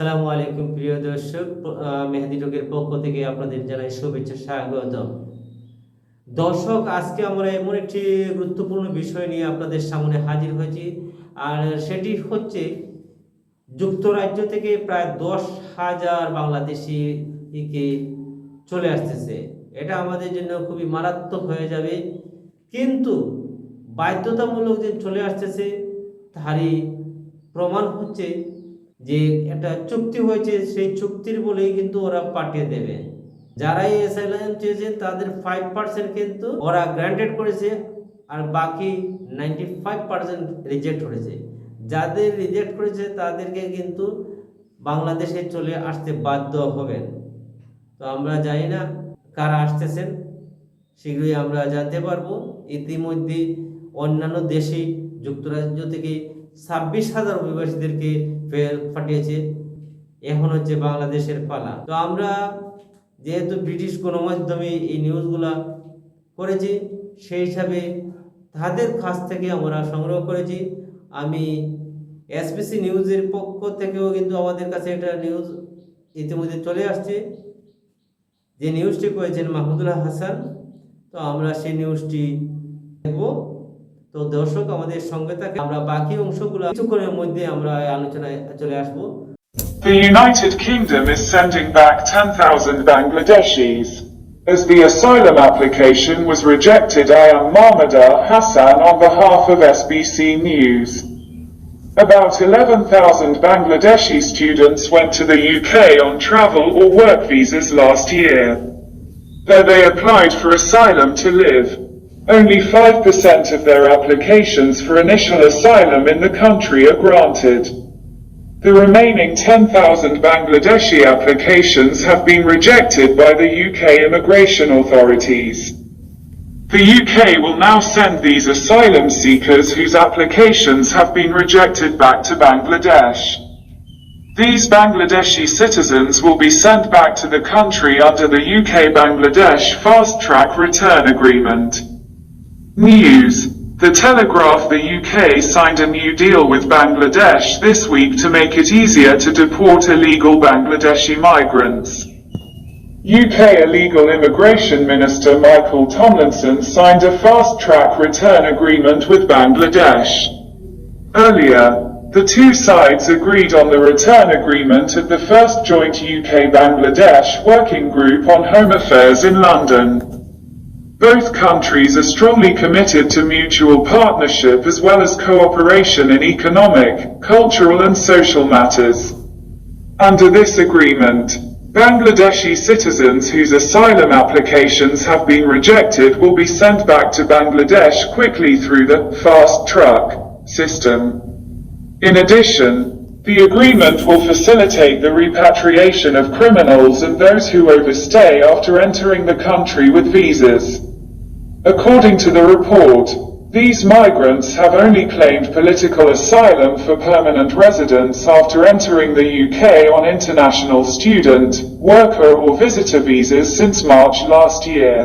আসসালামু আলাইকুম প্রিয় দর্শক, মেহেদি টকের পক্ষ থেকে আপনাদের জানাই শুভেচ্ছা স্বাগতম। দর্শক, আজকে আমরা এমন একটি গুরুত্বপূর্ণ বিষয় নিয়ে আপনাদের সামনে হাজির হয়েছি। আর সেটি হচ্ছে যুক্তরাজ্য থেকে প্রায় 10,000 বাংলাদেশিকে চলে আসতেছে। এটা আমাদের জন্য খুবই মারাত্মক হয়ে যাবে, কিন্তু বাধ্যতামূলক যে চলে আসতেছে তারই প্রমাণ হচ্ছে যে একটা চুক্তি হয়েছে, সেই চুক্তির বলেই কিন্তু ওরা পাঠিয়ে দেবে। যারাই অ্যাসাইলাম চেয়েছে তাদের 5% কিন্তু ওরা গ্রান্টেড করেছে, আর বাকি 95% রিজেক্ট করেছে। যাদের রিজেক্ট করেছে তাদেরকে কিন্তু বাংলাদেশে চলে আসতে বাধ্য হবেন। তো আমরা জানি না কারা আসতেছেন, শীঘ্রই আমরা জানতে পারবো। ইতিমধ্যে অন্যান্য দেশে যুক্তরাজ্য থেকে 26,000 অভিবাসীদেরকে ফের পাঠিয়েছে। এখন হচ্ছে বাংলাদেশের পালা। তো আমরা যেহেতু ব্রিটিশ গণমাধ্যমে এই নিউজগুলা করেছি, সেই হিসাবে তাদের কাছ থেকে আমরা সংগ্রহ করেছি। আমি এসবিসি নিউজের পক্ষ থেকেও কিন্তু আমাদের কাছে একটা নিউজ ইতিমধ্যে চলে আসছে, যে নিউজটি করেছেন মাহমুদুল হাসান। তো আমরা সেই নিউজটি দেখব। তো দর্শক, আমাদের সঙ্গে থাকে, আমরা বাকি অংশগুলো কিছুক্ষণের মধ্যে আমরা আলোচনায় চলে আসব। The United Kingdom is sending back 10,000 Bangladeshis. As the asylum application was rejected, Mahmudullah Hassan on behalf of SBC News. About 11,000 Bangladeshi students went to the UK on travel or work visas last year. There they applied for asylum to live. Only 5% of their applications for initial asylum in the country are granted. The remaining 10,000 Bangladeshi applications have been rejected by the UK immigration authorities. The UK will now send these asylum seekers whose applications have been rejected back to Bangladesh. These Bangladeshi citizens will be sent back to the country under the UK-Bangladesh fast-track return agreement. News: The Telegraph. The UK signed a new deal with Bangladesh this week to make it easier to deport illegal Bangladeshi migrants. UK Illegal Immigration Minister Michael Tomlinson signed a fast-track return agreement with Bangladesh. Earlier, the two sides agreed on the return agreement at the first joint UK-Bangladesh working group on home affairs in London. Both countries are strongly committed to mutual partnership as well as cooperation in economic, cultural and social matters. Under this agreement, Bangladeshi citizens whose asylum applications have been rejected will be sent back to Bangladesh quickly through the fast-track system. In addition, the agreement will facilitate the repatriation of criminals and those who overstay after entering the country with visas. According to the report, these migrants have only claimed political asylum for permanent residence after entering the UK on international student, worker or visitor visas since March last year.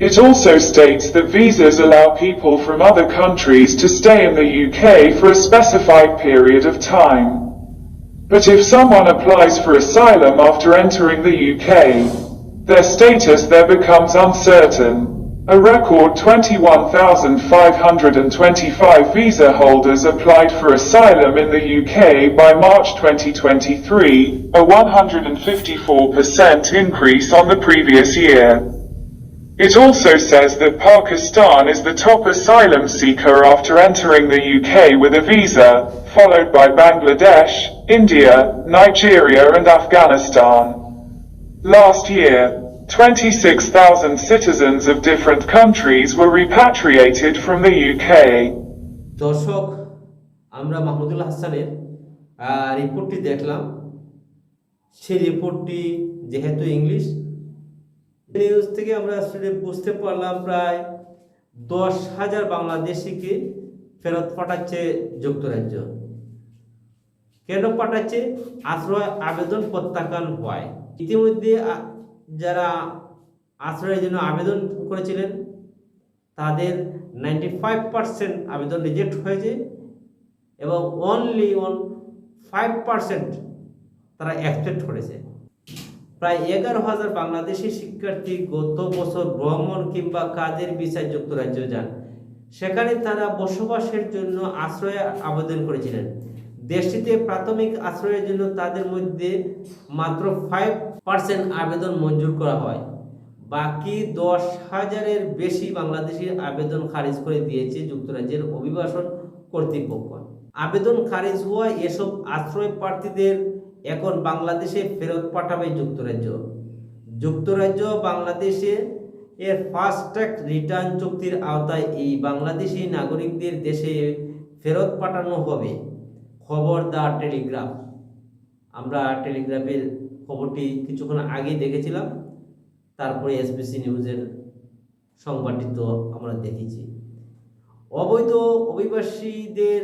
It also states that visas allow people from other countries to stay in the UK for a specified period of time. But if someone applies for asylum after entering the UK, their status there becomes uncertain. A record 21,525 visa holders applied for asylum in the UK by March 2023, a 154% increase on the previous year. It also says that Pakistan is the top asylum seeker after entering the UK with a visa, followed by Bangladesh, India, Nigeria and Afghanistan. Last year, 26,000 citizens of different countries were repatriated from the UK. দর্শক, আমরা মাহমুদুল হাসানের রিপোর্টটি দেখলাম। সেই রিপোর্টটি যেহেতু English news থেকে আমরা আসলে বুঝতে পারলাম প্রায় 10,000 বাংলাদেশিকে ফেরত পাঠাচ্ছে যুক্তরাজ্য। কেন পাঠাচ্ছে? আশ্রয় আবেদন প্রত্যাখ্যান হয়। ইতিমধ্যে যারা আশ্রয়ের জন্য আবেদন করেছিলেন তাদের 95% আবেদন রিজেক্ট হয়েছে এবং অনলি 5% তারা এক্সপেক্ট করেছে। প্রায় 11,000 বাংলাদেশি শিক্ষার্থী গত বছর ভ্রমণ কিংবা কাজের ভিসায় যুক্তরাজ্য যান। সেখানে তারা বসবাসের জন্য আশ্রয়ে আবেদন করেছিলেন। দেশটিতে প্রাথমিক আশ্রয়ের জন্য তাদের মধ্যে মাত্র 5% আবেদন মঞ্জুর করা হয়। বাকি 10,000-এর বেশি বাংলাদেশি আবেদন খারিজ করে দিয়েছে যুক্তরাজ্যের অভিবাসন কর্তৃপক্ষ। আবেদন খারিজ হওয়া এসব আশ্রয় প্রার্থীদের এখন বাংলাদেশে ফেরত পাঠাবে যুক্তরাজ্য। যুক্তরাজ্য বাংলাদেশে এর ফাস্ট ট্র্যাক রিটার্ন চুক্তির আওতায় এই বাংলাদেশি নাগরিকদের দেশে ফেরত পাঠানো হবে। খবর দ্য টেলিগ্রাফ। আমরা টেলিগ্রাফের খবরটি কিছুক্ষণ আগেই দেখেছিলাম, তারপরে এসবিসি নিউজের সংবাদটি তো আমরা দেখেছি। অবৈধ অভিবাসীদের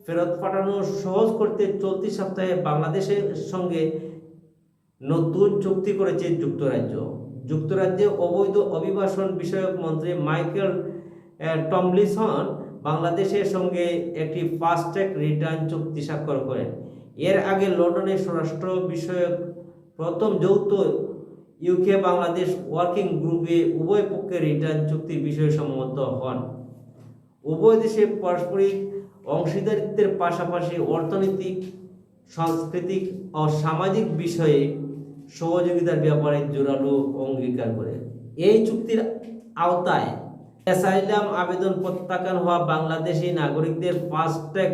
ফেরত পাঠানো সহজ করতে চলতি সপ্তাহে বাংলাদেশের সঙ্গে নতুন চুক্তি করেছে যুক্তরাজ্য। যুক্তরাজ্যে অবৈধ অভিবাসন বিষয়ক মন্ত্রী মাইকেল টমলিনসন বাংলাদেশের সঙ্গে একটি ফাস্ট ট্র্যাক রিটার্ন চুক্তি স্বাক্ষর করেন। এর আগে লন্ডনে স্বরাষ্ট্র বিষয়ক প্রথম যৌথ ইউকে বাংলাদেশ ওয়ার্কিং গ্রুপে উভয় পক্ষের রিটার্ন চুক্তির বিষয়ে সম্মত হন। উভয় দেশে পারস্পরিক অংশীদারিত্বের পাশাপাশি অর্থনৈতিক, সাংস্কৃতিক ও সামাজিক বিষয়ে সহযোগিতার ব্যাপারে জোরালো অঙ্গীকার করে। এই চুক্তির আওতায় অ্যাসাইলাম আবেদন প্রত্যাখ্যান হওয়া বাংলাদেশি নাগরিকদের ফাস্ট ট্র্যাক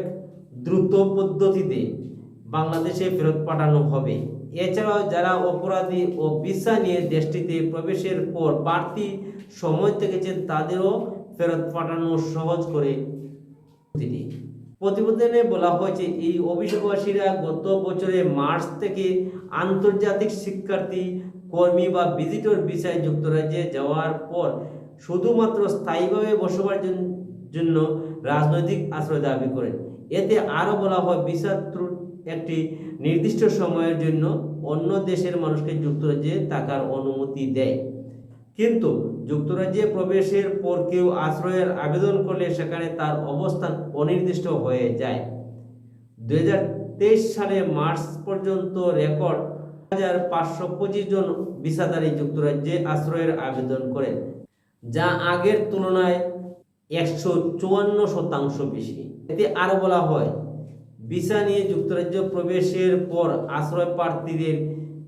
দ্রুত পদ্ধতিতে বাংলাদেশে ফেরত পাঠানো হবে। এছাড়াও যারা অপরাধী ও ভিসা নিয়ে দেশটিতে প্রবেশের পর বাড়তি সময় থেকেছেন তাদেরও ফেরত পাঠানো সহজ করে তিনি। প্রতিবেদনে বলা হয়েছে এই অভিবাসীরা গত বছরের মার্চ থেকে আন্তর্জাতিক শিক্ষার্থী, কর্মী বা ভিজিটর ভিসায় যুক্তরাজ্যে যাওয়ার পর শুধুমাত্র স্থায়ীভাবে বসবাসের জন্য রাজনৈতিক আশ্রয় দাবি করেন। এতে আরও বলা হয় ভিসা একটি নির্দিষ্ট সময়ের জন্য অন্য দেশের মানুষকে যুক্তরাজ্যে থাকার অনুমতি দেয়। কিন্তু যুক্তরাজ্যে প্রবেশের পর কেউ আশ্রয়ের আবেদন করলে সেখানে তার অবস্থান অনির্দিষ্ট হয়ে যায়। 2023 সালে মার্চ পর্যন্ত রেকর্ড 1,525 জন ভিসাধারী যুক্তরাজ্যে আশ্রয়ের আবেদন করেন, যা আগের তুলনায় 154% বেশি। এতে আরও বলা হয় ভিসা নিয়ে যুক্তরাজ্য প্রবেশের পর আশ্রয় প্রার্থীদের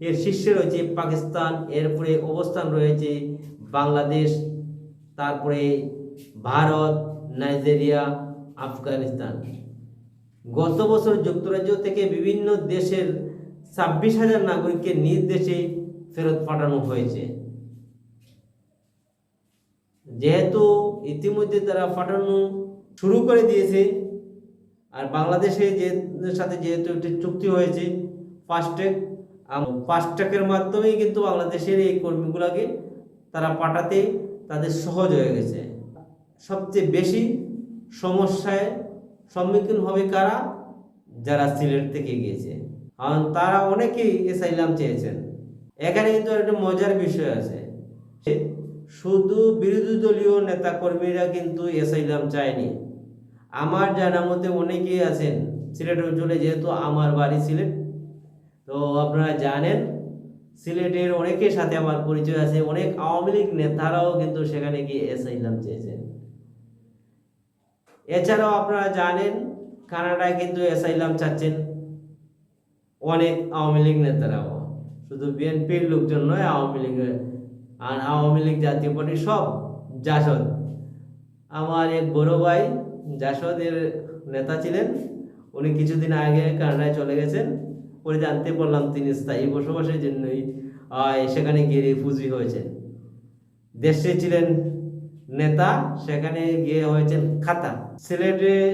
এর শীর্ষে রয়েছে পাকিস্তান, এরপরে অবস্থান রয়েছে বাংলাদেশ, তারপরে ভারত, নাইজেরিয়া, আফগানিস্তান। গত বছর যুক্তরাজ্য থেকে বিভিন্ন দেশের 26,000 নাগরিককে নিজ দেশে ফেরত পাঠানো হয়েছে। যেহেতু ইতিমধ্যে তারা পাঠানো শুরু করে দিয়েছে, আর বাংলাদেশের সাথে যেহেতু একটি চুক্তি হয়েছে ফাস্ট ট্র্যাকের মাধ্যমেই কিন্তু বাংলাদেশের এই কর্মীগুলোকে তারা পাঠাতে তাদের সহজ হয়ে গেছে। সবচেয়ে বেশি সমস্যায় সম্মুখীন হবে কারা? যারা সিলেট থেকে গিয়েছে, কারণ তারা অনেকেই অ্যাসাইলাম চেয়েছেন। এখানে কিন্তু একটা মজার বিষয় আছে, শুধু বিরোধী দলীয় নেতা কর্মীরা কিন্তু অ্যাসাইলাম চায়নি। আমার জানা মতে অনেকেই আছেন সিলেট অঞ্চলে, যেহেতু আমার বাড়ি সিলেট, তো আপনারা জানেন সিলেটের অনেকের সাথে আমার পরিচয় আছে। অনেক আওয়ামী লীগ নেতারাও কিন্তু সেখানে গিয়ে অ্যাসাইলাম চেয়েছেন। এছাড়াও আপনারা জানেন কানাডায় কিন্তু অ্যাসাইলাম চাচ্ছেন অনেক আওয়ামী লীগ নেতারাও, শুধু বিএনপির লোকজন নয়, আওয়ামী লীগের। আর আওয়ামী লীগ জাতীয় পার্টি সব জাসদ, আমার এক বড় ভাই জাসদের নেতা ছিলেন, উনি কিছুদিন আগে কানাডায় চলে গেছেন। পরে জানতে পারলাম তিনি স্থায়ী বসবাসের জন্যই সেখানে গিয়ে রিফিউজি হয়েছেন। দেশে ছিলেন নেতা, সেখানে গিয়ে হয়েছেন খাতা। সিলেটের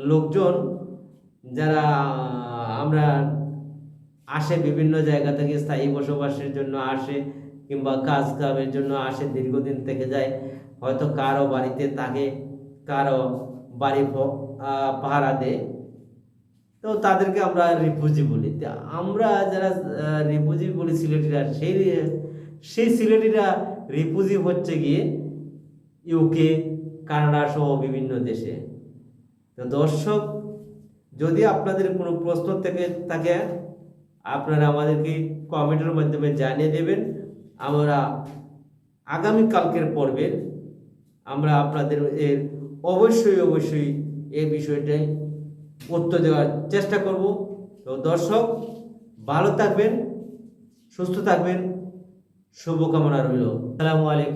লোকজন যারা আমরা আসে বিভিন্ন জায়গা থেকে স্থায়ী বসবাসের জন্য আসে কিংবা কাজ কামের জন্য আসে, দীর্ঘদিন থেকে যায়, হয়তো কারো বাড়িতে থাকে, কারো বাড়ি পাহারা দেয়, তো তাদেরকে আমরা রিফিউজি বলি। আমরা যারা রিফিউজি বলি সিলেটিরা, সেই সিলেটিরা রিফিউজি হচ্ছে গিয়ে ইউকে, কানাডা সহ বিভিন্ন দেশে। তো দর্শক, যদি আপনাদের কোনো প্রশ্ন থেকে থাকে আপনারা আমাদেরকে কমেন্টের মাধ্যমে জানিয়ে দেবেন। আমরা আগামী কালকের পর্বে আমরা আপনাদের এর অবশ্যই এই বিষয়টাই উত্তর দেওয়ার চেষ্টা করব। তো দর্শক, ভালো থাকবেন, সুস্থ থাকবেন, শুভকামনা রইল। আসসালামু আলাইকুম।